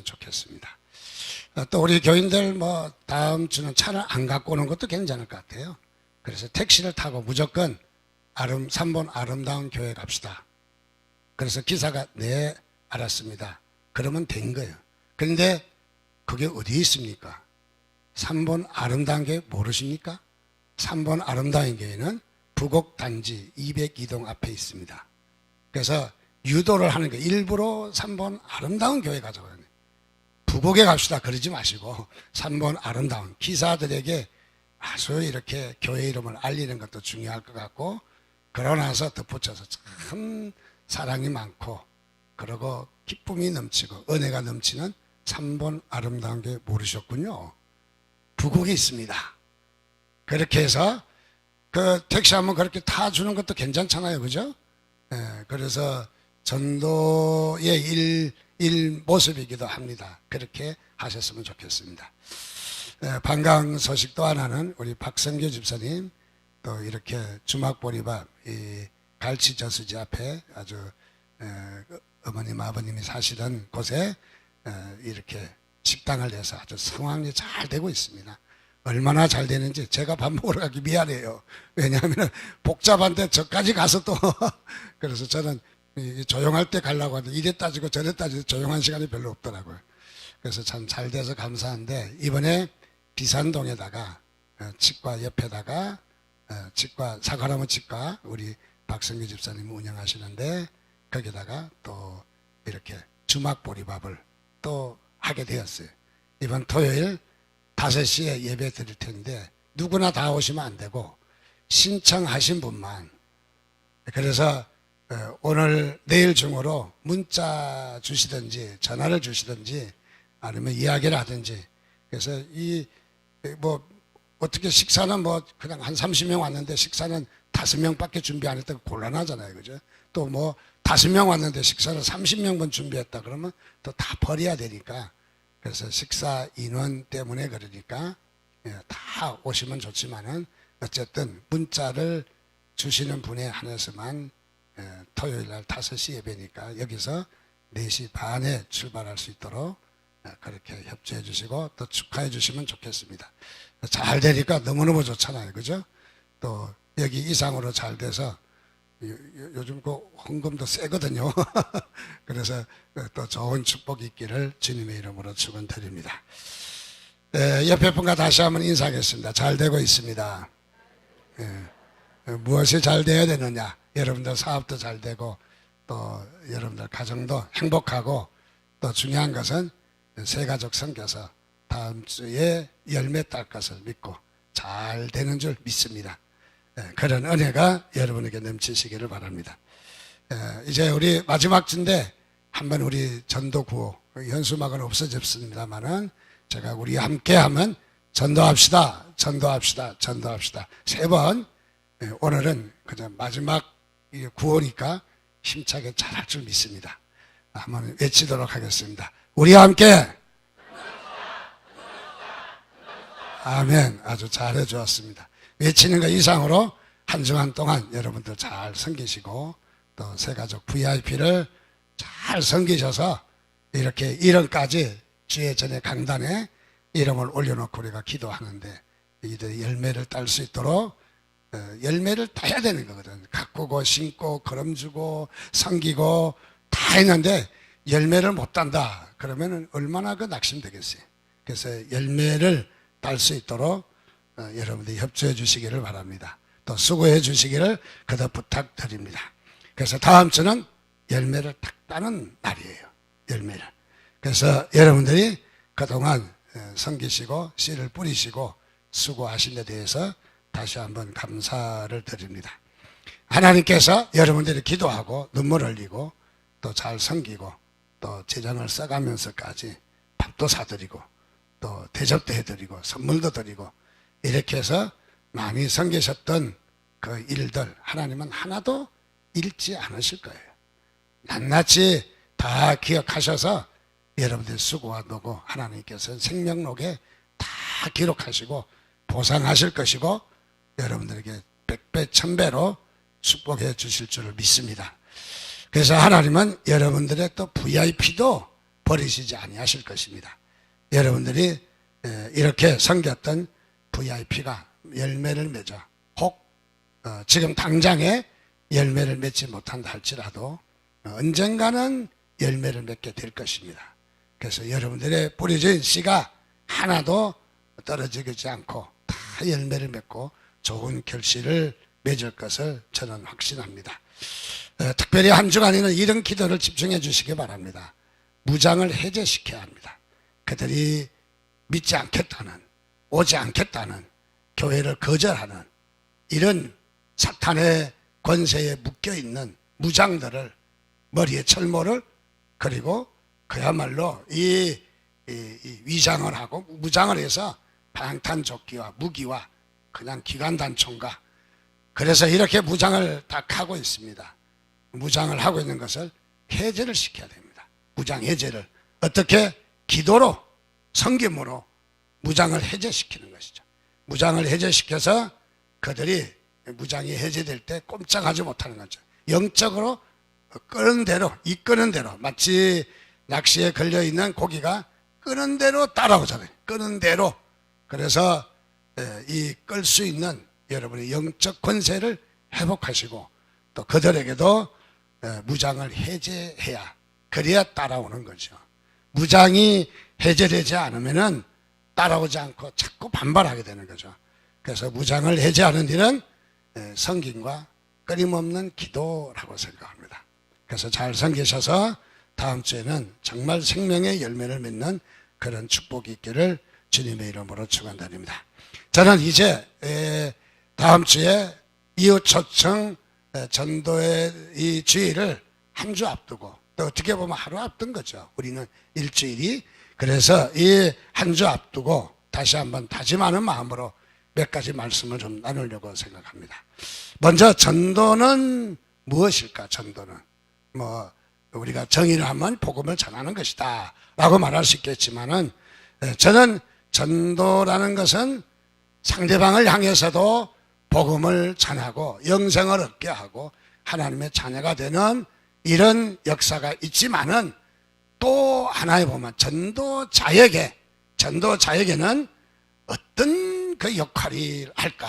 좋겠습니다. 또 우리 교인들 다음 주는 차를 안 갖고 오는 것도 괜찮을 것 같아요. 그래서 택시를 타고 무조건 3번 아름다운 교회 갑시다. 그래서 기사가 네 알았습니다. 그러면 된 거예요. 그런데 그게 어디에 있습니까? 3번 아름다운 교회 모르십니까? 3번 아름다운 교회는 부곡단지 202동 앞에 있습니다. 그래서 유도를 하는 거 일부러 3번 아름다운 교회 가자고 하는 거예요. 부곡에 갑시다 그러지 마시고 3번 아름다운 기사들에게 아주 이렇게 교회 이름을 알리는 것도 중요할 것 같고, 그러고 나서 덧붙여서 참 사랑이 많고 그리고 기쁨이 넘치고 은혜가 넘치는 3번 아름다운 교회 모르셨군요. 부곡에 있습니다. 그렇게 해서 그 택시 한번 그렇게 타주는 것도 괜찮잖아요, 그죠? 그래서 전도의 일 모습이기도 합니다. 그렇게 하셨으면 좋겠습니다. 반가운 소식도 하나는 우리 박성규 집사님 또 이렇게 주막보리밥 이 갈치저수지 앞에 아주 어머님 아버님이 사시던 곳에 이렇게 식당을 내서 아주 상황이 잘 되고 있습니다. 얼마나 잘 되는지 제가 밥 먹으러 가기 미안해요. 왜냐하면 복잡한데 저까지 가서 또 그래서 저는 조용할 때 가려고 하는데 이래 따지고 저래 따지고 조용한 시간이 별로 없더라고요. 그래서 참 잘 돼서 감사한데, 이번에 비산동에다가 치과 옆에다가 치과 사과나무 치과 우리 박성규 집사님이 운영하시는데 거기다가 또 이렇게 주막보리밥을 또 하게 되었어요. 이번 토요일 5시에 예배 드릴 텐데 누구나 다 오시면 안 되고 신청하신 분만. 그래서 오늘 내일 중으로 문자 주시든지 전화를 주시든지 아니면 이야기를 하든지. 그래서 어떻게 식사는 그냥 한 30명 왔는데 식사는 5명밖에 준비 안 했다고 곤란하잖아요, 그죠? 또 5명 왔는데 식사를 30명분 준비했다 그러면 또 다 버려야 되니까. 그래서 식사 인원 때문에 그러니까 다 오시면 좋지만은 어쨌든 문자를 주시는 분에 한해서만 토요일 날 5시 예배니까 여기서 4시 반에 출발할 수 있도록 그렇게 협조해 주시고 또 축하해 주시면 좋겠습니다. 잘 되니까 너무너무 좋잖아요, 그죠? 또 여기 이상으로 잘 돼서 요즘 그 헌금도 세거든요. 그래서 또 좋은 축복이 있기를 주님의 이름으로 축원드립니다. 옆에 분과 다시 한번 인사하겠습니다. 잘 되고 있습니다. 무엇이 잘 돼야 되느냐? 여러분들 사업도 잘 되고 또 여러분들 가정도 행복하고, 또 중요한 것은 새가족 섬겨서 다음 주에 열매 딸 것을 믿고 잘 되는 줄 믿습니다. 그런 은혜가 여러분에게 넘치시기를 바랍니다. 이제 우리 마지막 주인데 한번 우리 전도구호 현수막은 없어졌습니다만은 제가 우리 함께 하면 전도합시다, 전도합시다, 전도합시다 3번. 오늘은 그냥 마지막 구호니까 힘차게 잘할 줄 믿습니다. 한번 외치도록 하겠습니다. 우리와 함께. 아멘. 아주 잘해 주었습니다. 외치는 것 이상으로 한 주간 동안 여러분들 잘 섬기시고 또 새가족 VIP를 잘 섬기셔서 이렇게 1원까지 주의 전에 강단에 이름을 올려놓고 우리가 기도하는데 이들 열매를 딸 수 있도록 열매를 따야 되는 거거든. 가꾸고 심고 거름주고 섬기고 다 했는데 열매를 못 딴다 그러면 얼마나 낙심되겠어요. 그래서 열매를 딸 수 있도록 여러분들이 협조해 주시기를 바랍니다. 또 수고해 주시기를 거듭 부탁드립니다. 그래서 다음 주는 열매를 딱 따는 날이에요. 열매를. 그래서 여러분들이 그동안 섬기시고 씨를 뿌리시고 수고하신 데 대해서 다시 한번 감사를 드립니다. 하나님께서 여러분들이 기도하고 눈물 흘리고 또 잘 섬기고 또 재정을 써가면서까지 밥도 사드리고 또 대접도 해드리고 선물도 드리고 이렇게 해서 많이 섬기셨던 그 일들 하나님은 하나도 잃지 않으실 거예요. 낱낱이 다 기억하셔서 여러분들 수고와 노고 하나님께서 생명록에 다 기록하시고 보상하실 것이고 여러분들에게 100배 1000배로 축복해 주실 줄 믿습니다. 그래서 하나님은 여러분들의 또 VIP도 버리시지 아니하실 것입니다. 여러분들이 이렇게 섬겼던 VIP가 열매를 맺어 혹 지금 당장에 열매를 맺지 못한다 할지라도 언젠가는 열매를 맺게 될 것입니다. 그래서 여러분들의 뿌려진 씨가 하나도 떨어지지 않고 다 열매를 맺고 좋은 결실을 맺을 것을 저는 확신합니다. 특별히 한 주간에는 이런 기도를 집중해 주시기 바랍니다. 무장을 해제시켜야 합니다. 그들이 믿지 않겠다는, 오지 않겠다는, 교회를 거절하는 이런 사탄의 권세에 묶여있는 무장들을, 머리에 철모를, 그리고 그야말로 이 위장을 하고 무장을 해서 방탄조끼와 무기와 그냥 기관단총과, 그래서 이렇게 무장을 딱 하고 있습니다. 무장을 하고 있는 것을 해제를 시켜야 됩니다. 무장 해제를 어떻게? 기도로, 성김으로 무장을 해제시키는 것이죠. 무장을 해제시켜서 그들이 무장이 해제될 때 꼼짝하지 못하는 거죠. 영적으로 끄는 대로, 이끄는 대로, 마치 낚시에 걸려있는 고기가 끄는 대로 따라오잖아요. 끄는 대로. 그래서 이 끌 수 있는 여러분의 영적 권세를 회복하시고 또 그들에게도 무장을 해제해야, 그래야 따라오는 거죠. 무장이 해제되지 않으면은 따라오지 않고 자꾸 반발하게 되는 거죠. 그래서 무장을 해제하는 일은 성김과 끊임없는 기도라고 생각합니다. 그래서 잘 섬기셔서 다음 주에는 정말 생명의 열매를 맺는 그런 축복이 있기를 주님의 이름으로 축원드립니다. 저는 이제 다음 주에 이웃초청 전도의 이 주일을 한 주 앞두고, 또 어떻게 보면 하루 앞둔 거죠. 우리는 일주일이. 그래서 이 한 주 앞두고 다시 한번 다짐하는 마음으로 몇 가지 말씀을 좀 나누려고 생각합니다. 먼저 전도는 무엇일까? 전도는 우리가 정의를 하면 복음을 전하는 것이다 라고 말할 수 있겠지만은, 저는 전도라는 것은 상대방을 향해서도 복음을 전하고 영생을 얻게 하고 하나님의 자녀가 되는 이런 역사가 있지만은, 또 하나에 보면 전도자에게는 어떤 그 역할이 할까?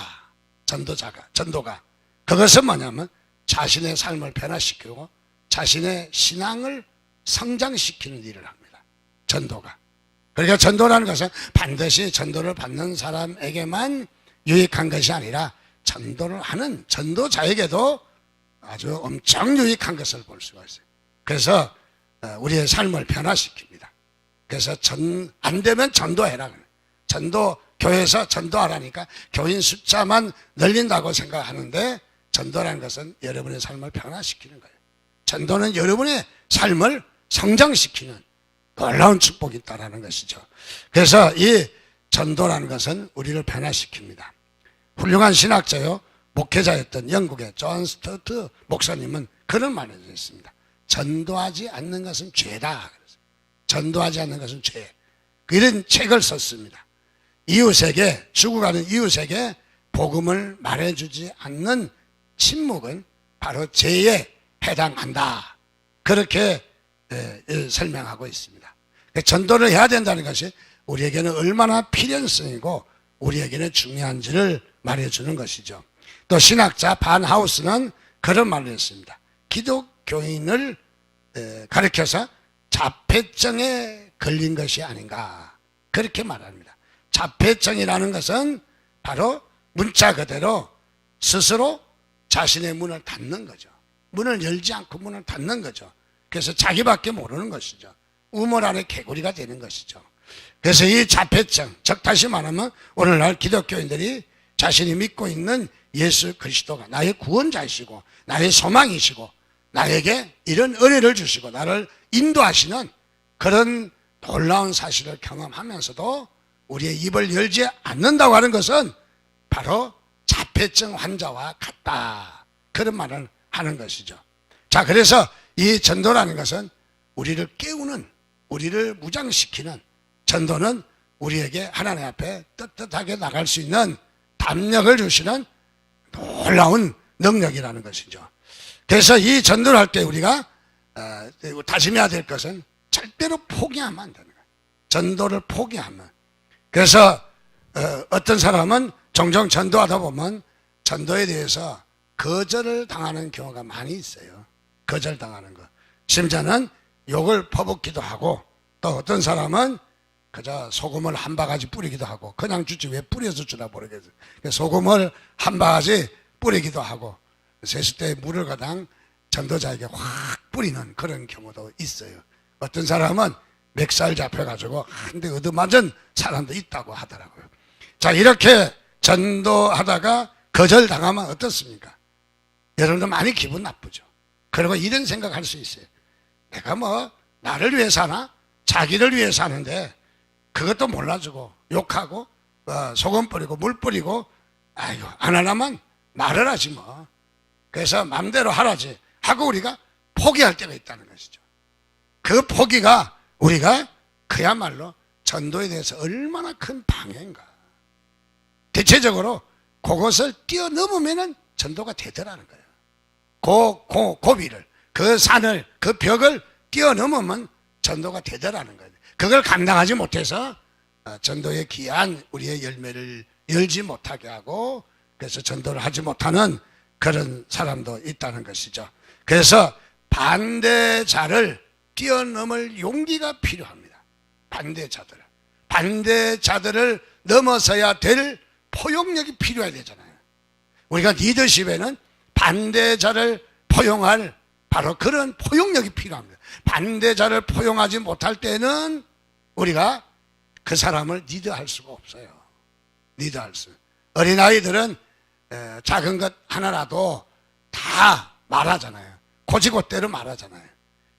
전도가 그것은 뭐냐면 자신의 삶을 변화시키고 자신의 신앙을 성장시키는 일을 합니다. 전도가. 그러니까 전도라는 것은 반드시 전도를 받는 사람에게만 유익한 것이 아니라 전도를 하는 전도자에게도 아주 엄청 유익한 것을 볼 수가 있어요. 그래서 우리의 삶을 변화시킵니다. 그래서 안 되면 전도해라. 교회에서 전도하라니까 교인 숫자만 늘린다고 생각하는데, 전도라는 것은 여러분의 삶을 변화시키는 거예요. 전도는 여러분의 삶을 성장시키는 놀라운 축복이 있다는 것이죠. 그래서 이 전도라는 것은 우리를 변화시킵니다. 훌륭한 신학자요, 목회자였던 영국의 존 스튜어트 목사님은 그런 말을 했습니다. 전도하지 않는 것은 죄다. 전도하지 않는 것은 죄. 이런 책을 썼습니다. 이웃에게, 죽어가는 이웃에게 복음을 말해주지 않는 침묵은 바로 죄에 해당한다. 그렇게 설명하고 있습니다. 전도를 해야 된다는 것이 우리에게는 얼마나 필연성이고 우리에게는 중요한지를 말해주는 것이죠. 또 신학자 반하우스는 그런 말을 했습니다. 기독교인을 가리켜서 자폐증에 걸린 것이 아닌가, 그렇게 말합니다. 자폐증이라는 것은 바로 문자 그대로 스스로 자신의 문을 닫는 거죠. 문을 열지 않고 문을 닫는 거죠. 그래서 자기밖에 모르는 것이죠. 우물 안에 개구리가 되는 것이죠. 그래서 이 자폐증, 즉 다시 말하면 오늘날 기독교인들이 자신이 믿고 있는 예수 그리스도가 나의 구원자이시고 나의 소망이시고 나에게 이런 은혜를 주시고 나를 인도하시는 그런 놀라운 사실을 경험하면서도 우리의 입을 열지 않는다고 하는 것은 바로 자폐증 환자와 같다, 그런 말을 하는 것이죠. 자, 그래서 이 전도라는 것은 우리를 깨우는, 우리를 무장시키는, 전도는 우리에게 하나님 앞에 떳떳하게 나갈 수 있는 담력을 주시는 놀라운 능력이라는 것이죠. 그래서 이 전도를 할 때 우리가 다짐해야 될 것은 절대로 포기하면 안 되는 거예요. 전도를 포기하면. 그래서 어떤 사람은 종종 전도하다 보면 전도에 대해서 거절을 당하는 경우가 많이 있어요. 거절당하는 거. 심지어는 욕을 퍼붓기도 하고, 또 어떤 사람은 그저 소금을 한 바가지 뿌리기도 하고, 그냥 주지 왜 뿌려서 주나 모르겠어요. 소금을 한 바가지 뿌리기도 하고, 세숫대에 물을 가당 전도자에게 확 뿌리는 그런 경우도 있어요. 어떤 사람은 멱살 잡혀가지고 한 대 얻어맞은 사람도 있다고 하더라고요. 자, 이렇게 전도하다가 거절당하면 어떻습니까? 여러분들 많이 기분 나쁘죠. 그리고 이런 생각할 수 있어요. 내가 뭐 나를 위해 사나? 자기를 위해 사는데 그것도 몰라주고 욕하고 소금 뿌리고 물 뿌리고, 아이고 안 하려면 말을 하지 뭐. 그래서 맘대로 하라지 하고 우리가 포기할 때가 있다는 것이죠. 그 포기가 우리가 그야말로 전도에 대해서 얼마나 큰 방해인가. 대체적으로 그것을 뛰어넘으면 전도가 되더라는 거예요. 고비를, 그 산을, 그 벽을 뛰어넘으면 전도가 되더라는 거예요. 그걸 감당하지 못해서 전도의 귀한 우리의 열매를 열지 못하게 하고, 그래서 전도를 하지 못하는 그런 사람도 있다는 것이죠. 그래서 반대자를 뛰어넘을 용기가 필요합니다. 반대자들을 넘어서야 될 포용력이 필요해야 되잖아요. 우리가 리더십에는 반대자를 포용할 바로 그런 포용력이 필요합니다. 반대자를 포용하지 못할 때는 우리가 그 사람을 리드할 수가 없어요. 어린아이들은 작은 것 하나라도 다 말하잖아요. 고지고대로 말하잖아요.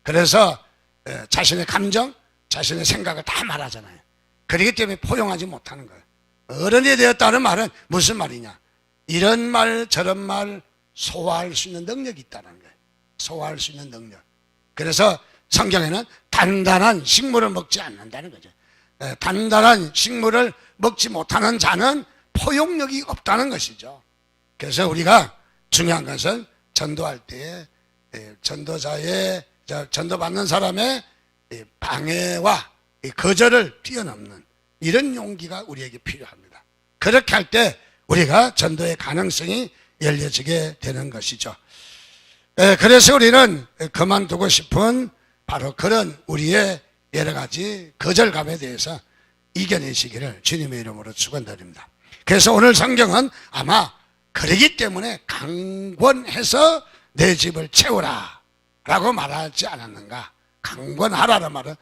그래서 자신의 감정, 자신의 생각을 다 말하잖아요. 그렇기 때문에 포용하지 못하는 거예요. 어른이 되었다는 말은 무슨 말이냐? 이런 말 저런 말 소화할 수 있는 능력이 있다는 거예요. 소화할 수 있는 능력. 그래서 성경에는 단단한 식물을 먹지 않는다는 거죠. 단단한 식물을 먹지 못하는 자는 포용력이 없다는 것이죠. 그래서 우리가 중요한 것은 전도할 때에 전도자의, 전도받는 사람의 방해와 거절을 뛰어넘는 이런 용기가 우리에게 필요합니다. 그렇게 할 때 우리가 전도의 가능성이 열려지게 되는 것이죠. 그래서 우리는 그만두고 싶은 바로 그런 우리의 여러 가지 거절감에 대해서 이겨내시기를 주님의 이름으로 축원드립니다. 그래서 오늘 성경은 아마 그러기 때문에 강권해서 내 집을 채우라 라고 말하지 않았는가. 강권하라는 말은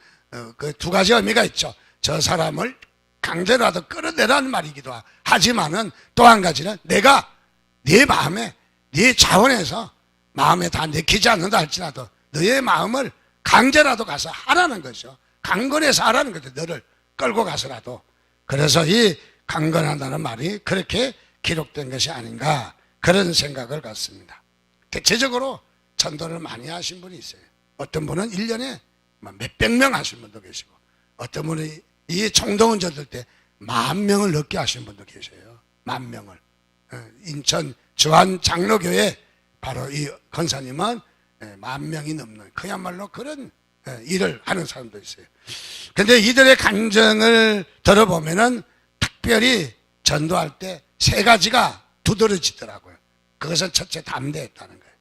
그 두 가지 의미가 있죠. 저 사람을 강제로라도 끌어내라는 말이기도 하지만은 또 한 가지는 내가 네 마음에, 네 자원에서 마음에 다 내키지 않는다 할지라도 너의 마음을 강제라도 가서 하라는 거죠. 강권해서 하라는 거죠. 너를 끌고 가서라도. 그래서 이 강권한다는 말이 그렇게 기록된 것이 아닌가, 그런 생각을 갖습니다. 대체적으로 전도를 많이 하신 분이 있어요. 어떤 분은 1년에 몇백 명 하신 분도 계시고, 어떤 분은 이 총동원 전도 때 10,000명을 넘게 하신 분도 계세요. 10,000명을. 인천 주한 장로교회 바로 이 권사님은 10,000명이 넘는 그야말로 그런 일을 하는 사람도 있어요. 근데 이들의 간증을 들어보면은 특별히 전도할 때 3가지가 두드러지더라고요. 그것은 첫째, 담대했다는 거예요.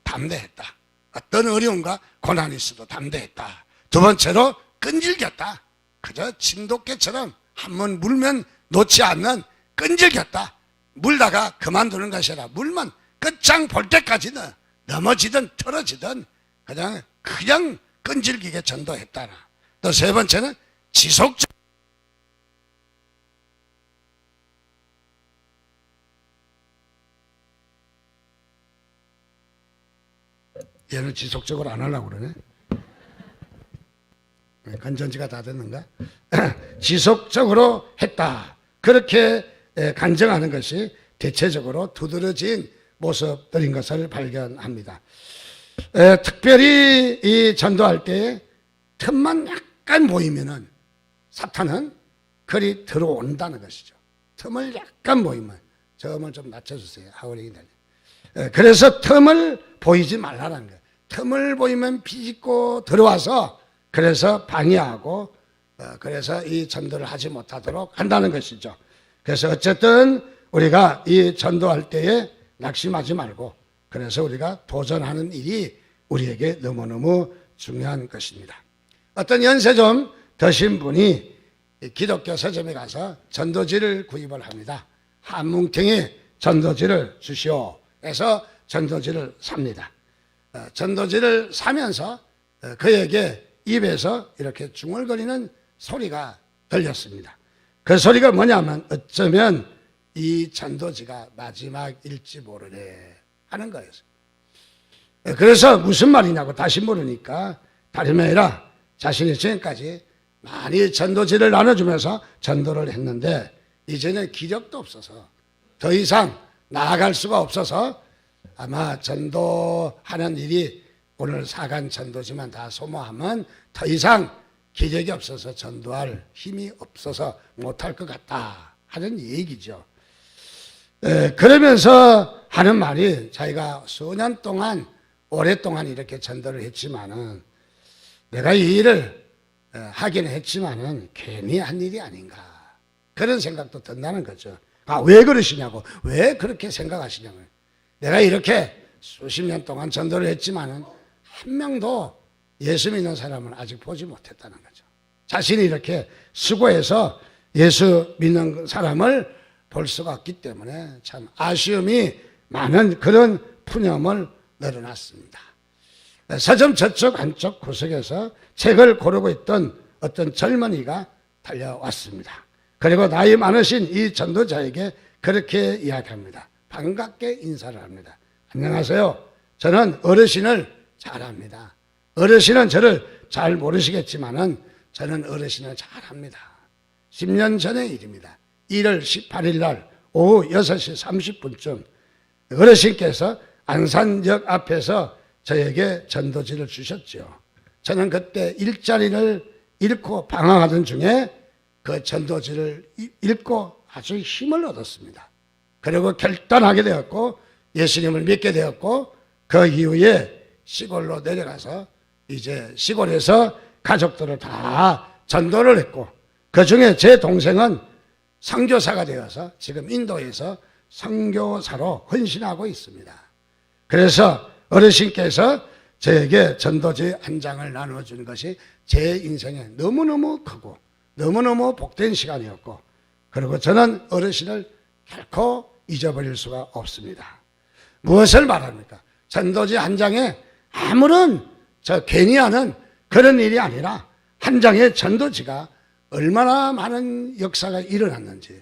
담대했다. 어떤 어려움과 고난이 있어도 담대했다. 두 번째로 끈질겼다. 그저 진돗개처럼 한번 물면 놓지 않는 끈질겼다. 물다가 그만두는 것이 아니라 물만 끝장 볼 때까지는 넘어지든 틀어지든 그냥 끈질기게 전도했다. 또 세 번째는 지속적. 얘는 지속적으로 안 하려고 그러네. 건전지가 다 됐는가? 지속적으로 했다. 그렇게 간증하는 것이 대체적으로 두드러진 모습들인 것을 발견합니다. 특별히 이 전도할 때 틈만 약간 보이면은 사탄은 그리 들어온다는 것이죠. 틈을 약간 보이면, 저음을 좀 낮춰주세요. 하울링이 달려. 그래서 틈을 보이지 말라는 거예요. 틈을 보이면 비집고 들어와서 그래서 방해하고 그래서 이 전도를 하지 못하도록 한다는 것이죠. 그래서 어쨌든 우리가 이 전도할 때에 낙심하지 말고 그래서 우리가 도전하는 일이 우리에게 너무너무 중요한 것입니다. 어떤 연세 좀 드신 분이 기독교 서점에 가서 전도지를 구입을 합니다. 한뭉탱이 전도지를 주시오 해서 전도지를 삽니다. 전도지를 사면서 그에게 입에서 이렇게 중얼거리는 소리가 들렸습니다. 그 소리가 뭐냐면 어쩌면 이 전도지가 마지막일지 모르네 하는 거였어요. 그래서 무슨 말이냐고 다시 물으니까 다름이 아니라 자신이 지금까지 많이 전도지를 나눠주면서 전도를 했는데 이제는 기력도 없어서 더 이상 나아갈 수가 없어서 아마 전도하는 일이 오늘 사간 전도지만 다 소모하면 더 이상 기력이 없어서 전도할 힘이 없어서 못할 것 같다 하는 얘기죠. 그러면서 하는 말이 자기가 수년 동안 오랫동안 이렇게 전도를 했지만은 내가 이 일을 하긴 했지만은 괜히 한 일이 아닌가 그런 생각도 든다는 거죠. 왜 그러시냐고, 왜 그렇게 생각하시냐고요. 내가 이렇게 수십 년 동안 전도를 했지만은 한 명도 예수 믿는 사람은 아직 보지 못했다는 거죠. 자신이 이렇게 수고해서 예수 믿는 사람을 볼 수가 없기 때문에 참 아쉬움이 많은 그런 푸념을 늘어났습니다. 서점 저쪽 한쪽 구석에서 책을 고르고 있던 어떤 젊은이가 달려왔습니다. 그리고 나이 많으신 이 전도자에게 그렇게 이야기합니다. 반갑게 인사를 합니다. 안녕하세요. 저는 어르신을 잘 압니다. 어르신은 저를 잘 모르시겠지만은 저는 어르신을 잘 압니다. 10년 전의 일입니다. 1월 18일 날 오후 6시 30분쯤 어르신께서 안산역 앞에서 저에게 전도지를 주셨죠. 저는 그때 일자리를 잃고 방황하던 중에 그 전도지를 읽고 아주 힘을 얻었습니다. 그리고 결단하게 되었고 예수님을 믿게 되었고 그 이후에 시골로 내려가서 이제 시골에서 가족들을 다 전도를 했고 그 중에 제 동생은 선교사가 되어서 지금 인도에서 선교사로 헌신하고 있습니다. 그래서 어르신께서 저에게 전도지 한 장을 나눠준 것이 제 인생에 너무너무 크고 너무너무 복된 시간이었고 그리고 저는 어르신을 결코 잊어버릴 수가 없습니다. 무엇을 말합니까? 전도지 한 장에 아무런 괜히 하는 그런 일이 아니라 한 장의 전도지가 얼마나 많은 역사가 일어났는지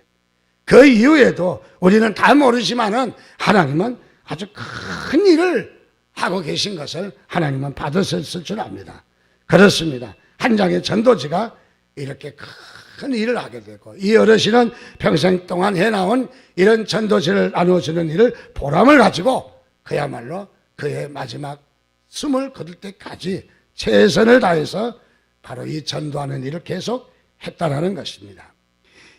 그 이후에도 우리는 다 모르지만은 하나님은 아주 큰 일을 하고 계신 것을 하나님은 받으셨을 줄 압니다. 그렇습니다. 한 장의 전도지가 이렇게 큰 일을 하게 되고 이 어르신은 평생 동안 해나온 이런 전도지를 나누어주는 일을 보람을 가지고 그야말로 그의 마지막 숨을 거둘 때까지 최선을 다해서 바로 이 전도하는 일을 계속 했다라는 것입니다.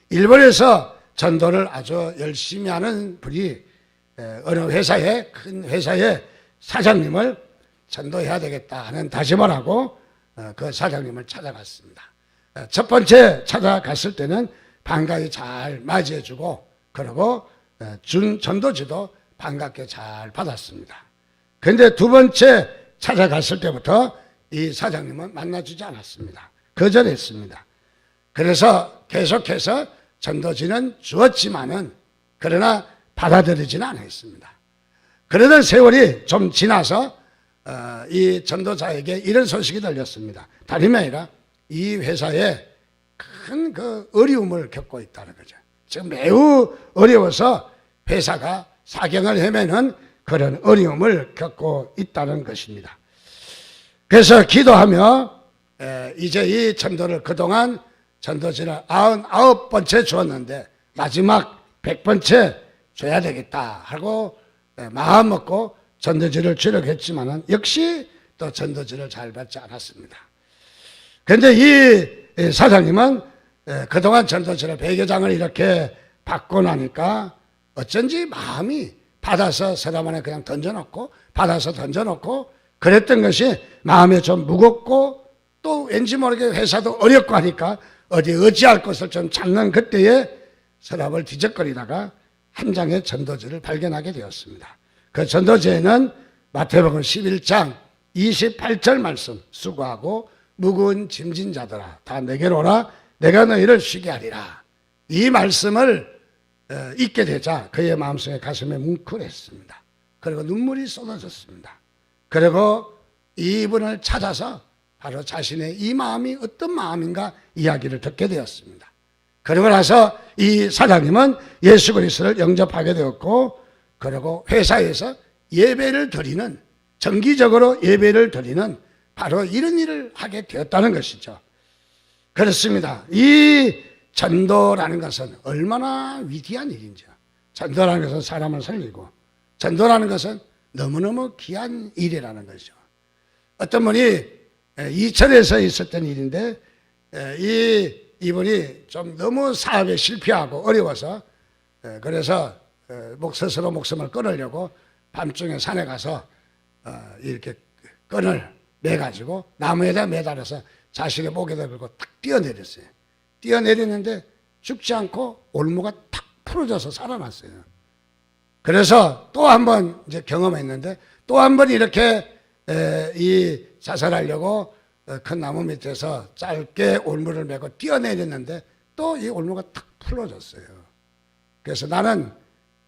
일본에서 전도를 아주 열심히 하는 분이 어느 회사의 큰 회사의 사장님을 전도해야 되겠다 하는 다짐을 하고 그 사장님을 찾아갔습니다. 첫 번째 찾아갔을 때는 반가이 잘 맞이해주고 그리고 준 전도지도 반갑게 잘 받았습니다. 그런데 두 번째 찾아갔을 때부터 이 사장님은 만나주지 않았습니다. 거절했습니다. 그래서 계속해서 전도지는 주었지만은 그러나 받아들이지는 않았습니다. 그러던 세월이 좀 지나서 이 전도자에게 이런 소식이 들렸습니다. 다름이 아니라 이 회사에 큰 그 어려움을 겪고 있다는 거죠. 지금 매우 어려워서 회사가 사경을 헤매는 그런 어려움을 겪고 있다는 것입니다. 그래서 기도하며 이제 이 전도를 그동안 전도지를 99번째 주었는데 마지막 100번째 줘야 되겠다 하고 마음 먹고 전도지를 주려고 했지만 역시 또 전도지를 잘 받지 않았습니다. 그런데 이 사장님은 그동안 전도지를 100여 장을 이렇게 받고 나니까 어쩐지 마음이 받아서 서랍 안에 그냥 던져놓고 받아서 던져놓고 그랬던 것이 마음에 좀 무겁고 또 왠지 모르게 회사도 어렵고 하니까 어디 의지할 곳을 좀 찾는 그때에 서랍을 뒤적거리다가 한 장의 전도지를 발견하게 되었습니다. 그 전도지에는 마태복음 11장 28절 말씀, 수고하고 무거운 짐진 자들아 다 내게로 오라 내가 너희를 쉬게 하리라. 이 말씀을 읽게 되자 그의 마음속에 가슴에 뭉클했습니다. 그리고 눈물이 쏟아졌습니다. 그리고 이분을 찾아서 바로 자신의 이 마음이 어떤 마음인가 이야기를 듣게 되었습니다. 그러고 나서 이 사장님은 예수 그리스도를 영접하게 되었고, 그리고 회사에서 예배를 드리는, 정기적으로 예배를 드리는 바로 이런 일을 하게 되었다는 것이죠. 그렇습니다. 이 전도라는 것은 얼마나 위대한 일인지요. 전도라는 것은 사람을 살리고, 전도라는 것은 너무너무 귀한 일이라는 것이죠. 어떤 분이 이천에서 있었던 일인데, 이분이 좀 너무 사업에 실패하고 어려워서, 그래서 스스로 목숨을 끊으려고 밤중에 산에 가서 이렇게 끈을 매가지고 나무에다 매달아서 자신의 목에다 걸고 탁 뛰어내렸어요. 뛰어내리는데 죽지 않고 올무가 탁 풀어져서 살아났어요. 그래서 또 한 번 이제 경험했는데, 또 한 번 이렇게 이 자살하려고 큰 나무 밑에서 짧게 올무를 메고 뛰어내렸는데 또 이 올무가 탁 풀어졌어요. 그래서 나는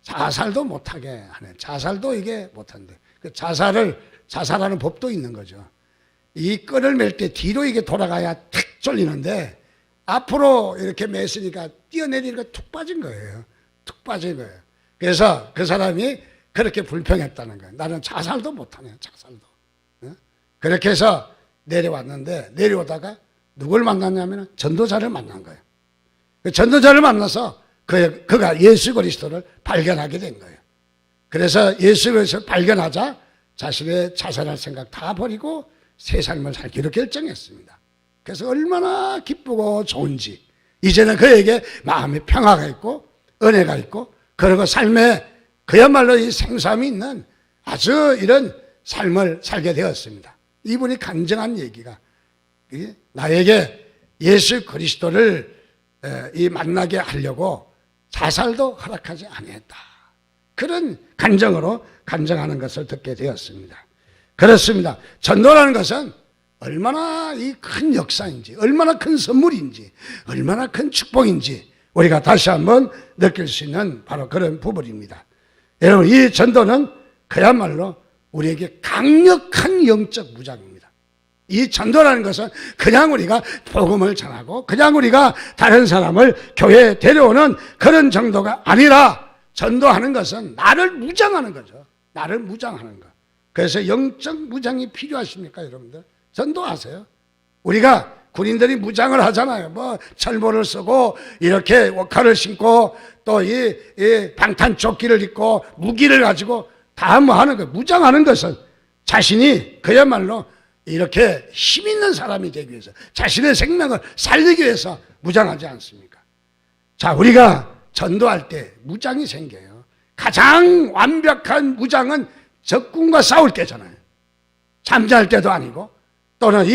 자살도 못하게 하네. 자살도 이게 못한대. 그 자살하는 법도 있는 거죠. 이 끈을 맬 때 뒤로 이게 돌아가야 탁 쫄리는데, 앞으로 이렇게 맸으니까 뛰어내리니까 툭 빠진 거예요. 툭 빠진 거예요. 그래서 그 사람이 그렇게 불평했다는 거예요. 나는 자살도 못하네, 자살도. 그렇게 해서 내려왔는데, 내려오다가 누굴 만났냐면 전도자를 만난 거예요. 그 전도자를 만나서 그가 예수 그리스도를 발견하게 된 거예요. 그래서 예수 그리스도를 발견하자 자신의 자살할 생각 다 버리고 새 삶을 살기로 결정했습니다. 그래서 얼마나 기쁘고 좋은지, 이제는 그에게 마음의 평화가 있고 은혜가 있고, 그리고 삶에 그야말로 이 생수함이 있는 아주 이런 삶을 살게 되었습니다. 이분이 간증한 얘기가, 나에게 예수 그리스도를 만나게 하려고 자살도 허락하지 아니했다. 그런 간증으로 간증하는 것을 듣게 되었습니다. 그렇습니다. 전도라는 것은 얼마나 이 큰 역사인지, 얼마나 큰 선물인지, 얼마나 큰 축복인지 우리가 다시 한번 느낄 수 있는 바로 그런 부분입니다. 여러분, 이 전도는 그야말로 우리에게 강력한 영적 무장입니다. 이 전도라는 것은 그냥 우리가 복음을 전하고 그냥 우리가 다른 사람을 교회에 데려오는 그런 정도가 아니라, 전도하는 것은 나를 무장하는 거죠. 나를 무장하는 거. 그래서 영적 무장이 필요하십니까, 여러분들? 전도하세요. 우리가 군인들이 무장을 하잖아요. 뭐 철모를 쓰고 이렇게 칼을 신고 또 이 방탄조끼를 입고 무기를 가지고 다 뭐 하는 거예요. 무장하는 것은 자신이 그야말로 이렇게 힘 있는 사람이 되기 위해서, 자신의 생명을 살리기 위해서 무장하지 않습니까? 자, 우리가 전도할 때 무장이 생겨요. 가장 완벽한 무장은 적군과 싸울 때잖아요. 잠잘 때도 아니고, 또는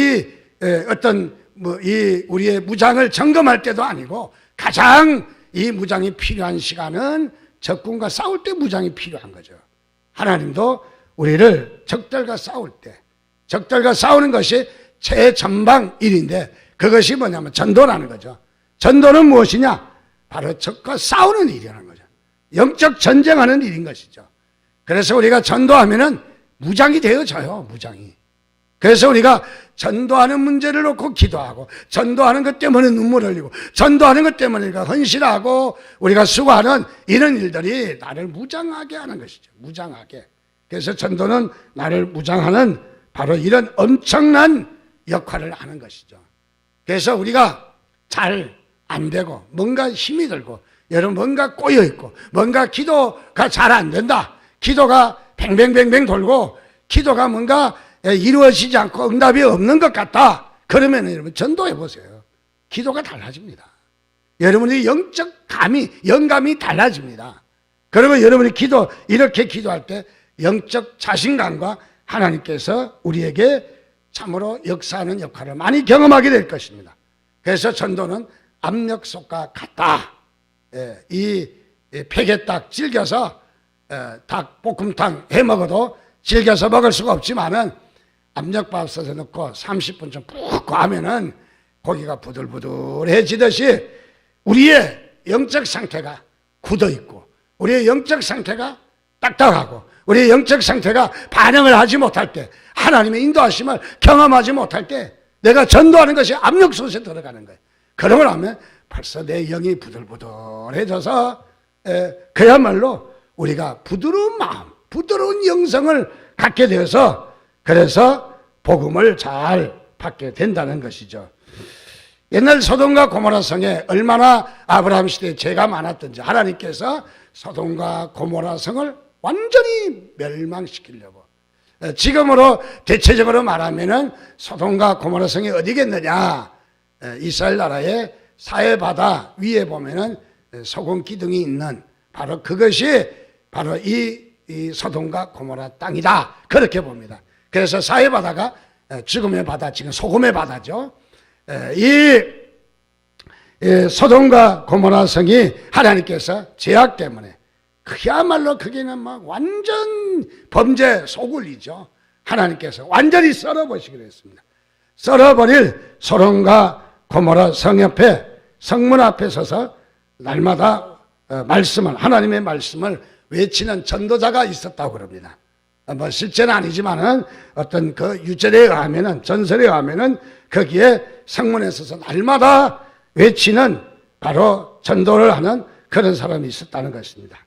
우리의 무장을 점검할 때도 아니고, 가장 이 무장이 필요한 시간은 적군과 싸울 때 무장이 필요한 거죠. 하나님도 우리를 적들과 싸울 때, 적들과 싸우는 것이 최전방 일인데, 그것이 뭐냐면 전도라는 거죠. 전도는 무엇이냐? 바로 적과 싸우는 일이라는 거죠. 영적 전쟁하는 일인 것이죠. 그래서 우리가 전도하면은 무장이 되어져요, 무장이. 그래서 우리가 전도하는 문제를 놓고 기도하고, 전도하는 것 때문에 눈물 흘리고, 전도하는 것 때문에 우리가 헌신하고 우리가 수고하는 이런 일들이 나를 무장하게 하는 것이죠. 무장하게. 그래서 전도는 나를 무장하는 바로 이런 엄청난 역할을 하는 것이죠. 그래서 우리가 잘 안 되고 뭔가 힘이 들고, 여러분 뭔가 꼬여있고 뭔가 기도가 잘 안 된다, 기도가 뱅뱅뱅뱅 돌고 기도가 뭔가 이루어지지 않고 응답이 없는 것 같다, 그러면 여러분 전도해 보세요. 기도가 달라집니다. 여러분의 영적 영감이 달라집니다. 그리고 여러분이 이렇게 기도할 때 영적 자신감과 하나님께서 우리에게 참으로 역사하는 역할을 많이 경험하게 될 것입니다. 그래서 전도는 압력솥과 같다. 이 팩에 딱 질겨서 닭 볶음탕 해 먹어도 질겨서 먹을 수가 없지만은 압력밥솥에 넣고 30분 푹 하면은 고기가 부들부들해지듯이 우리의 영적 상태가 굳어 있고 우리의 영적 상태가 딱딱하고 우리의 영적 상태가 반응을 하지 못할 때 하나님의 인도하심을 경험하지 못할 때 내가 전도하는 것이 압력솥에 들어가는 거예요. 그러고 나면 벌써 내 영이 부들부들해져서 그야말로 우리가 부드러운 마음, 부드러운 영성을 갖게 되어서 그래서 복음을 잘 받게 된다는 것이죠. 옛날 소돔과 고모라 성에 얼마나 아브라함 시대에 죄가 많았던지 하나님께서 소돔과 고모라 성을 완전히 멸망시키려고 지금으로 대체적으로 말하면은 소돔과 고모라 성이 어디겠느냐, 이스라엘 나라의 사해바다 위에 보면은 소금 기둥이 있는 바로 그것이 바로 이 소돔과 고모라 땅이다 그렇게 봅니다. 그래서 사해바다가 죽음의 바다, 지금 소금의 바다죠. 이 소돔과 고모라 성이 하나님께서 죄악 때문에 그야말로 그게는 막 완전 범죄 소굴이죠. 하나님께서 완전히 썰어버리기로 했습니다. 썰어버릴 소돔과 고모라 성 옆에 성문 앞에 서서 날마다 말씀을, 하나님의 말씀을 외치는 전도자가 있었다고 그럽니다. 뭐 실제는 아니지만은 어떤 그 유전에 의하면은, 전설에 의하면은 거기에 성문에 서서 날마다 외치는 바로 전도를 하는 그런 사람이 있었다는 것입니다.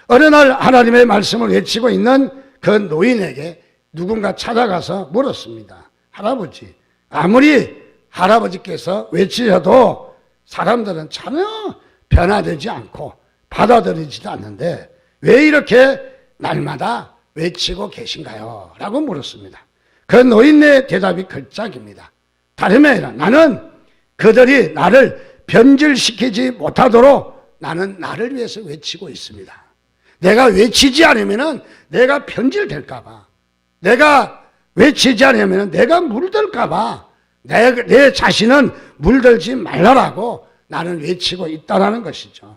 어느 날 하나님의 말씀을 외치고 있는 그 노인에게 누군가 찾아가서 물었습니다. 할아버지, 아무리 할아버지께서 외치셔도 사람들은 전혀 변화되지 않고 받아들이지도 않는데 왜 이렇게 날마다 외치고 계신가요? 라고 물었습니다. 그 노인의 대답이 걸작입니다. 다름이 아니라 나는 그들이 나를 변질시키지 못하도록 나는 나를 위해서 외치고 있습니다. 내가 외치지 않으면 내가 변질될까봐, 내가 외치지 않으면 내가 물들까봐 내 자신은 물들지 말라라고 나는 외치고 있다는 것이죠.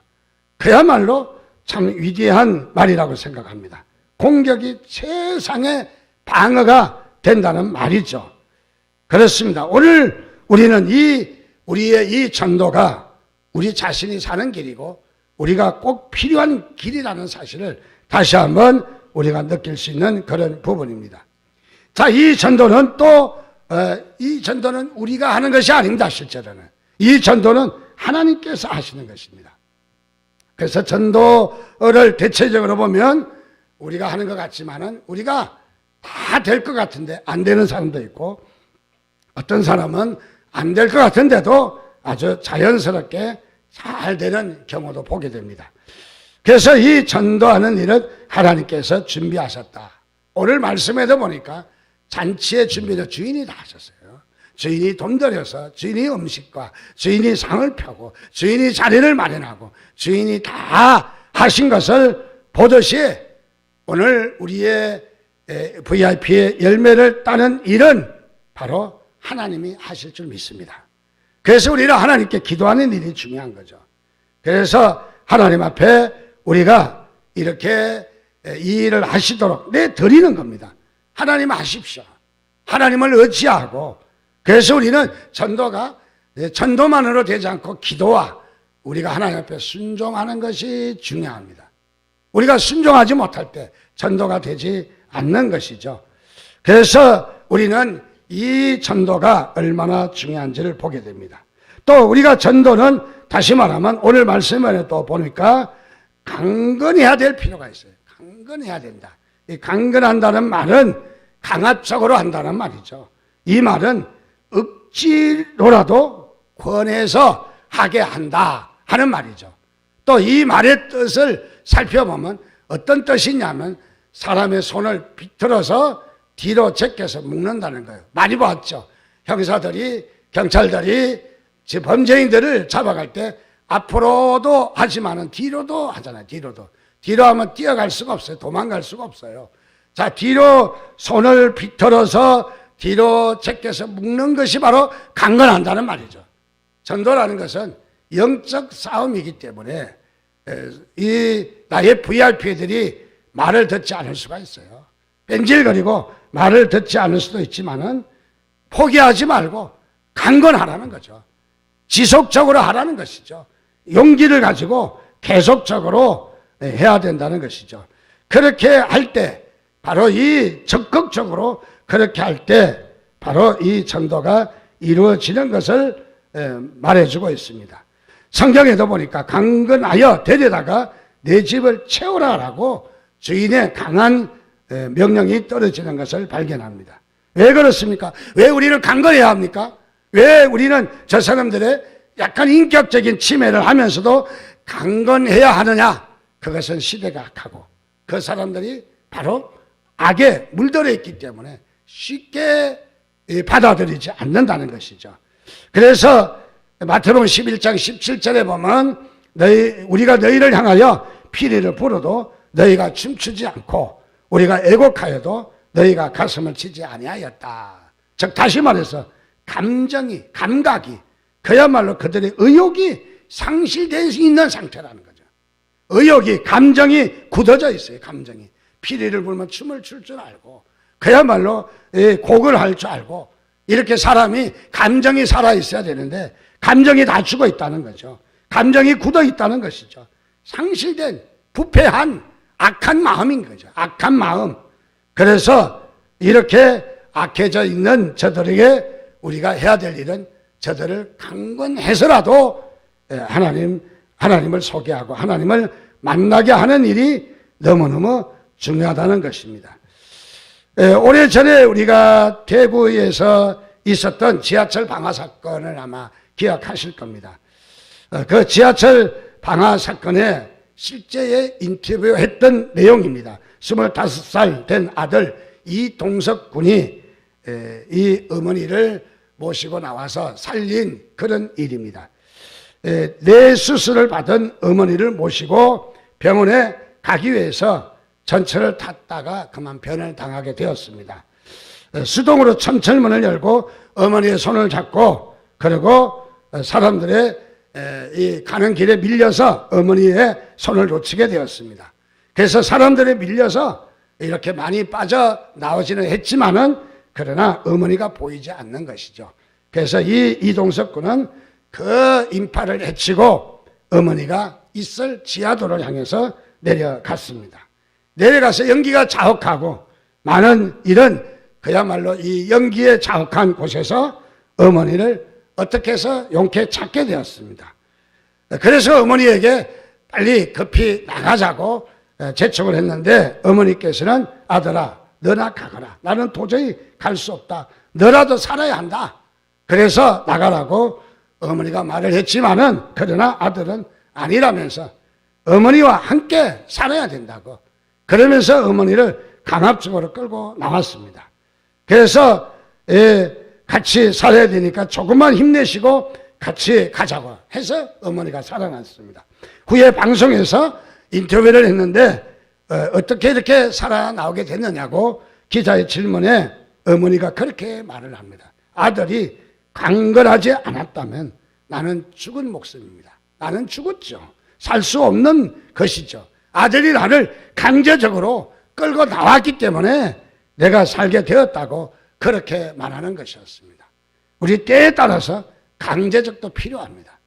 그야말로 참 위대한 말이라고 생각합니다. 공격이 최상의 방어가 된다는 말이죠. 그렇습니다. 오늘 우리는 우리의 이 전도가 우리 자신이 사는 길이고 우리가 꼭 필요한 길이라는 사실을 다시 한번 우리가 느낄 수 있는 그런 부분입니다. 자, 이 전도는 이 전도는 우리가 하는 것이 아닙니다. 실제로는 이 전도는 하나님께서 하시는 것입니다. 그래서 전도를 대체적으로 보면 우리가 하는 것 같지만은 우리가 다 될 것 같은데 안 되는 사람도 있고 어떤 사람은 안 될 것 같은데도 아주 자연스럽게 잘 되는 경우도 보게 됩니다. 그래서 이 전도하는 일은 하나님께서 준비하셨다. 오늘 말씀에도 보니까 잔치의 준비도 주인이 다 하셨어요. 주인이 돈 들여서 주인이 음식과 주인이 상을 펴고 주인이 자리를 마련하고 주인이 다 하신 것을 보듯이 오늘 우리의 VIP의 열매를 따는 일은 바로 하나님이 하실 줄 믿습니다. 그래서 우리는 하나님께 기도하는 일이 중요한 거죠. 그래서 하나님 앞에 우리가 이렇게 이 일을 하시도록 내드리는 겁니다. 하나님 하십시오. 하나님을 의지하고 그래서 우리는 전도가 전도만으로 되지 않고 기도와 우리가 하나님 앞에 순종하는 것이 중요합니다. 우리가 순종하지 못할 때 전도가 되지 않는 것이죠. 그래서 우리는 이 전도가 얼마나 중요한지를 보게 됩니다. 또 우리가 전도는 다시 말하면 오늘 말씀에 또 보니까 강건해야 될 필요가 있어요. 강건해야 된다. 이 강건한다는 말은 강압적으로 한다는 말이죠. 이 말은 억지로라도 권해서 하게 한다 하는 말이죠. 또 이 말의 뜻을 살펴보면 어떤 뜻이냐면 사람의 손을 비틀어서 뒤로 제껴서 묶는다는 거예요. 많이 봤죠. 형사들이, 경찰들이 범죄인들을 잡아갈 때 앞으로도 하지만은 뒤로도 하잖아요. 뒤로 하면 뛰어갈 수가 없어요. 도망갈 수가 없어요. 자, 뒤로 손을 비틀어서 뒤로 제껴서 묶는 것이 바로 강건한다는 말이죠. 전도라는 것은 영적 싸움이기 때문에 이 나의 VIP들이 말을 듣지 않을 수가 있어요. 뺀질거리고 말을 듣지 않을 수도 있지만은 포기하지 말고 강건하라는 거죠. 지속적으로 하라는 것이죠. 용기를 가지고 계속적으로 해야 된다는 것이죠. 그렇게 할 때 바로 이 적극적으로 그렇게 할 때 바로 이 전도가 이루어지는 것을 말해주고 있습니다. 성경에도 보니까 강건하여 데려다가 내 집을 채우라라고 주인의 강한 명령이 떨어지는 것을 발견합니다. 왜 그렇습니까? 왜 우리를 강건해야 합니까? 왜 우리는 저 사람들의 약간 인격적인 침해를 하면서도 강건해야 하느냐? 그것은 시대가 악하고 그 사람들이 바로 악에 물들어 있기 때문에 쉽게 받아들이지 않는다는 것이죠. 그래서 마태복음 11장 17절에 보면 우리가 너희를 향하여 피리를 불어도 너희가 춤추지 않고 우리가 애곡하여도 너희가 가슴을 치지 아니하였다. 즉 다시 말해서 감각이 그야말로 그들의 의욕이 상실되어 있는 상태라는 거죠. 의욕이 감정이 굳어져 있어요. 감정이 피리를 불면 춤을 출 줄 알고 그야말로 곡을 할 줄 알고 이렇게 사람이 감정이 살아있어야 되는데 감정이 다 죽어 있다는 거죠. 감정이 굳어 있다는 것이죠. 상실된 부패한 악한 마음인 거죠. 악한 마음. 그래서 이렇게 악해져 있는 저들에게 우리가 해야 될 일은 저들을 강건해서라도 하나님을 소개하고 하나님을 만나게 하는 일이 너무너무 중요하다는 것입니다. 오래전에 우리가 대구에서 있었던 지하철 방화 사건을 아마 기억하실 겁니다. 그 지하철 방화 사건에 실제에 인터뷰했던 내용입니다. 25살 된 아들 이동석 군이 이 어머니를 모시고 나와서 살린 그런 일입니다. 뇌 수술을 받은 어머니를 모시고 병원에 가기 위해서 전철을 탔다가 그만 변을 당하게 되었습니다. 수동으로 천철문을 열고 어머니의 손을 잡고 그리고 사람들의 이 가는 길에 밀려서 어머니의 손을 놓치게 되었습니다. 그래서 사람들에 밀려서 이렇게 많이 빠져나오지는 했지만은 그러나 어머니가 보이지 않는 것이죠. 그래서 이 이동석 군은 그 인파를 헤치고 어머니가 있을 지하도를 향해서 내려갔습니다. 내려가서 연기가 자욱하고 많은 이런 그야말로 이 연기에 자욱한 곳에서 어머니를 어떻게 해서 용케 찾게 되었습니다. 그래서 어머니에게 빨리 급히 나가자고 재촉을 했는데 어머니께서는 아들아 너나 가거라. 나는 도저히 갈 수 없다. 너라도 살아야 한다. 그래서 나가라고 어머니가 말을 했지만은 그러나 아들은 아니라면서 어머니와 함께 살아야 된다고 그러면서 어머니를 강압적으로 끌고 나왔습니다. 그래서 같이 살아야 되니까 조금만 힘내시고 같이 가자고 해서 어머니가 살아났습니다. 후에 방송에서 인터뷰를 했는데 어떻게 이렇게 살아나오게 됐느냐고 기자의 질문에 어머니가 그렇게 말을 합니다. 아들이 강건하지 않았다면 나는 죽은 목숨입니다. 나는 죽었죠. 살 수 없는 것이죠. 아들이 나를 강제적으로 끌고 나왔기 때문에 내가 살게 되었다고 그렇게 말하는 것이었습니다. 우리 때에 따라서 강제적도 필요합니다.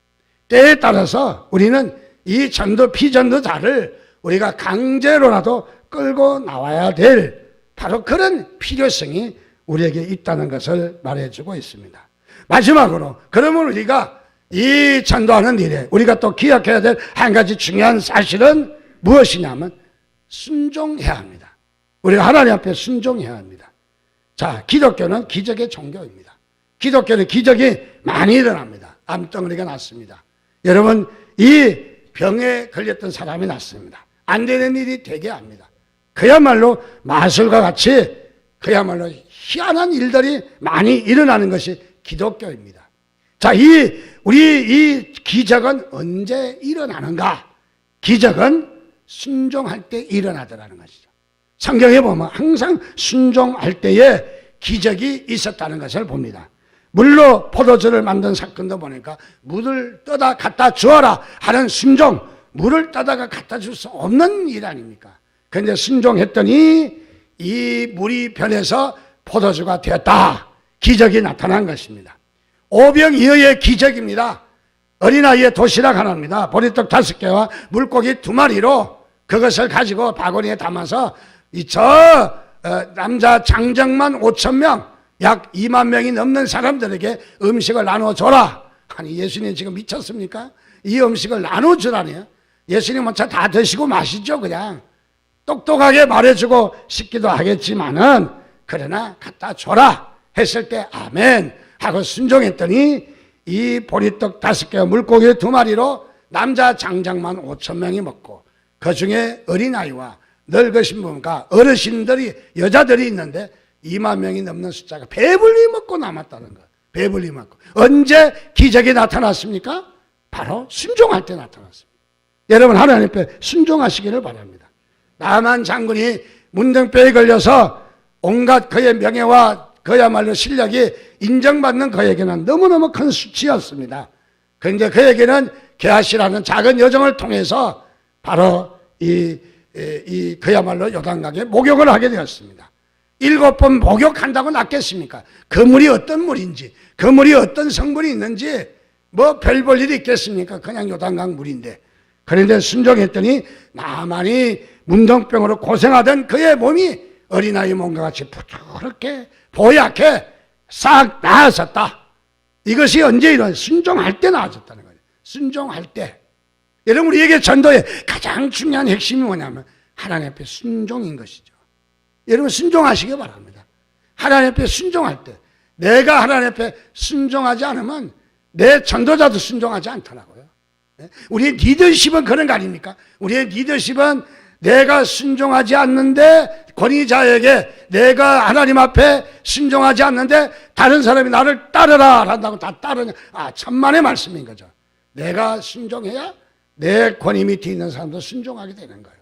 때에 따라서 우리는 이 전도 피전도자를 우리가 강제로라도 끌고 나와야 될 바로 그런 필요성이 우리에게 있다는 것을 말해주고 있습니다. 마지막으로 그러면 우리가 이 전도하는 일에 우리가 또 기억해야 될 한 가지 중요한 사실은 무엇이냐면 순종해야 합니다. 우리가 하나님 앞에 순종해야 합니다. 자, 기독교는 기적의 종교입니다. 기독교는 기적이 많이 일어납니다. 암덩어리가 났습니다. 여러분 이 병에 걸렸던 사람이 났습니다. 안 되는 일이 되게 합니다. 그야말로 마술과 같이 그야말로 희한한 일들이 많이 일어나는 것이 기독교입니다. 자, 우리 이 기적은 언제 일어나는가? 기적은 순종할 때 일어나더라는 것이죠. 성경에 보면 항상 순종할 때에 기적이 있었다는 것을 봅니다. 물로 포도주를 만든 사건도 보니까 물을 떠다 갖다 주어라 하는 순종, 물을 떠다가 갖다 줄 수 없는 일 아닙니까? 그런데 순종했더니 이 물이 변해서 포도주가 되었다. 기적이 나타난 것입니다. 오병이어의 기적입니다. 어린아이의 도시락 하나입니다. 보리떡 5개와 물고기 2마리로 그것을 가지고 바구니에 담아서 남자 장정만 5,000명, 약 2만 명이 넘는 사람들에게 음식을 나눠줘라. 아니, 예수님 지금 미쳤습니까? 이 음식을 나눠주라니요. 예수님 먼저 다 드시고 마시죠. 그냥 똑똑하게 말해주고 싶기도 하겠지만은, 그러나 갖다 줘라 했을 때 아멘 하고 순종했더니 이 보리떡 5개와 물고기 2마리로 남자 장장만 5,000명이 먹고, 그 중에 어린아이와 늙으신 분과 어르신들이, 여자들이 있는데 2만 명이 넘는 숫자가 배불리 먹고 남았다는 것. 배불리 먹고. 언제 기적이 나타났습니까? 바로 순종할 때 나타났습니다. 여러분, 하나님 앞에 순종하시기를 바랍니다. 나만 장군이 문둥병에 걸려서 온갖 그의 명예와 그야말로 실력이 인정받는 그에게는 너무너무 큰 수치였습니다. 그런데 그에게는 게하시라는 작은 여정을 통해서 바로 그야말로 요단강에 목욕을 하게 되었습니다. 7번 목욕한다고 낫겠습니까? 그 물이 어떤 물인지, 그 물이 어떤 성분이 있는지 뭐 별 볼 일이 있겠습니까? 그냥 요단강 물인데. 그런데 순종했더니 나만이 문둥병으로 고생하던 그의 몸이 어린아이 몸과 같이 부드럽게 보얗게 싹 나아졌다. 이것이 언제 이런 순종할 때 나아졌다는 거예요. 순종할 때. 여러분, 우리에게 전도의 가장 중요한 핵심이 뭐냐면 하나님 앞에 순종인 것이죠. 여러분, 순종하시기 바랍니다. 하나님 앞에 순종할 때, 내가 하나님 앞에 순종하지 않으면 내 전도자도 순종하지 않더라고요. 우리의 리더십은 그런 거 아닙니까? 우리의 리더십은 내가 순종하지 않는데, 권위자에게 내가 하나님 앞에 순종하지 않는데 다른 사람이 나를 따르라 한다고 다 따르냐. 천만의 말씀인 거죠. 내가 순종해야 내 권위 밑에 있는 사람도 순종하게 되는 거예요.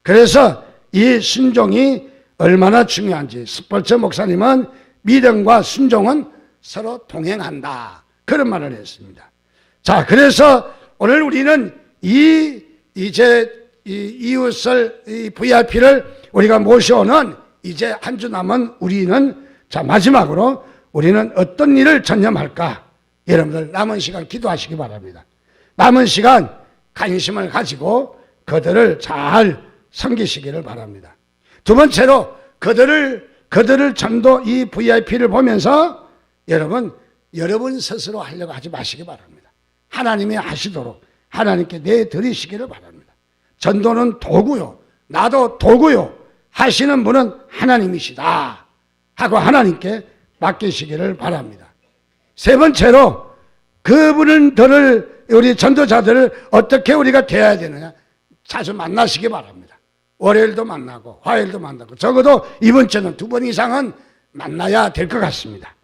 그래서 이 순종이 얼마나 중요한지, 스펄처 목사님은 믿음과 순종은 서로 동행한다, 그런 말을 했습니다. 자, 그래서 오늘 우리는 이제 이웃을, 이 VIP를 우리가 모셔오는 이제 한 주 남은 우리는, 자, 마지막으로 우리는 어떤 일을 전념할까? 여러분들 남은 시간 기도하시기 바랍니다. 남은 시간 관심을 가지고 그들을 잘 섬기시기를 바랍니다. 두 번째로 그들을 전도, 이 VIP를 보면서 여러분 스스로 하려고 하지 마시기 바랍니다. 하나님이 하시도록 하나님께 내드리시기를 바랍니다. 전도는 도구요, 나도 도구요, 하시는 분은 하나님이시다 하고 하나님께 맡기시기를 바랍니다. 세 번째로 우리 전도자들을 어떻게 우리가 대해야 되느냐, 자주 만나시기 바랍니다. 월요일도 만나고 화요일도 만나고 적어도 이번 주는 2번 이상은 만나야 될 것 같습니다.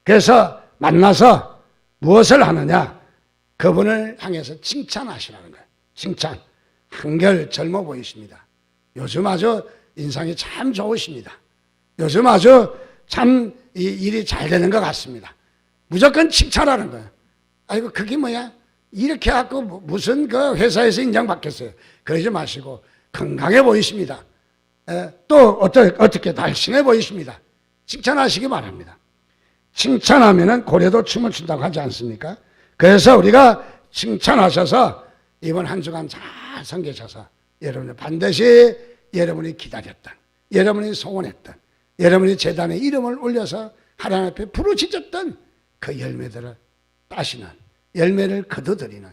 그래서 만나서 무엇을 하느냐, 그분을 향해서 칭찬하시라는 거예요. 칭찬. 한결 젊어 보이십니다. 요즘 아주 인상이 참 좋으십니다. 요즘 아주 참 일이 잘 되는 것 같습니다. 무조건 칭찬하는 거예요. 아이고, 그게 뭐야? 이렇게 하고 무슨 그 회사에서 인정받겠어요? 그러지 마시고 건강해 보이십니다. 또 어떻게 날씬해 보이십니다. 칭찬하시기 바랍니다. 칭찬하면은 고래도 춤을 춘다고 하지 않습니까? 그래서 우리가 칭찬하셔서 이번 한 주간 잘 섬기셔서 여러분이 반드시 여러분이 기다렸던, 여러분이 소원했던, 여러분이 제단에 이름을 올려서 하나님 앞에 부르짖었던 그 열매들을 따시는, 열매를 거두드리는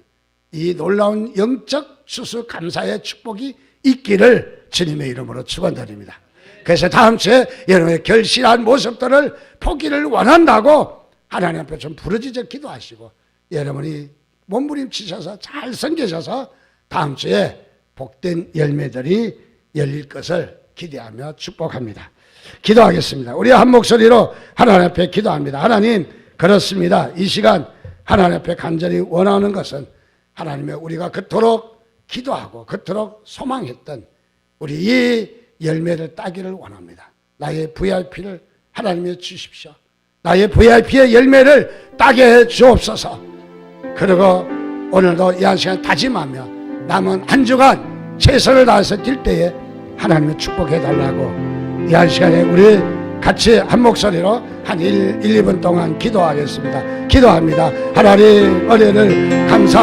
이 놀라운 영적 수수 감사의 축복이 있기를 주님의 이름으로 축원드립니다. 그래서 다음 주에 여러분의 결실한 모습들을 보기를 원한다고 하나님 앞에 좀 부르짖어 기도하시고 여러분이 몸부림치셔서 잘 섬기셔서 다음 주에 복된 열매들이 열릴 것을 기대하며 축복합니다. 기도하겠습니다. 우리 한 목소리로 하나님 앞에 기도합니다. 하나님, 그렇습니다. 이 시간 하나님 앞에 간절히 원하는 것은 하나님의 우리가 그토록 기도하고 그토록 소망했던 우리 이 열매를 따기를 원합니다. 나의 VIP를 하나님이 주십시오. 나의 VIP의 열매를 따게 해 주옵소서. 그리고 오늘도 이 한 시간 다짐하며 남은 한 주간 최선을 다해서 뛸 때에 하나님의 축복해 달라고 이 한 시간에 우리 같이 한 목소리로 한 1, 2분 동안 기도하겠습니다. 기도합니다. 하나님 은혜를 감사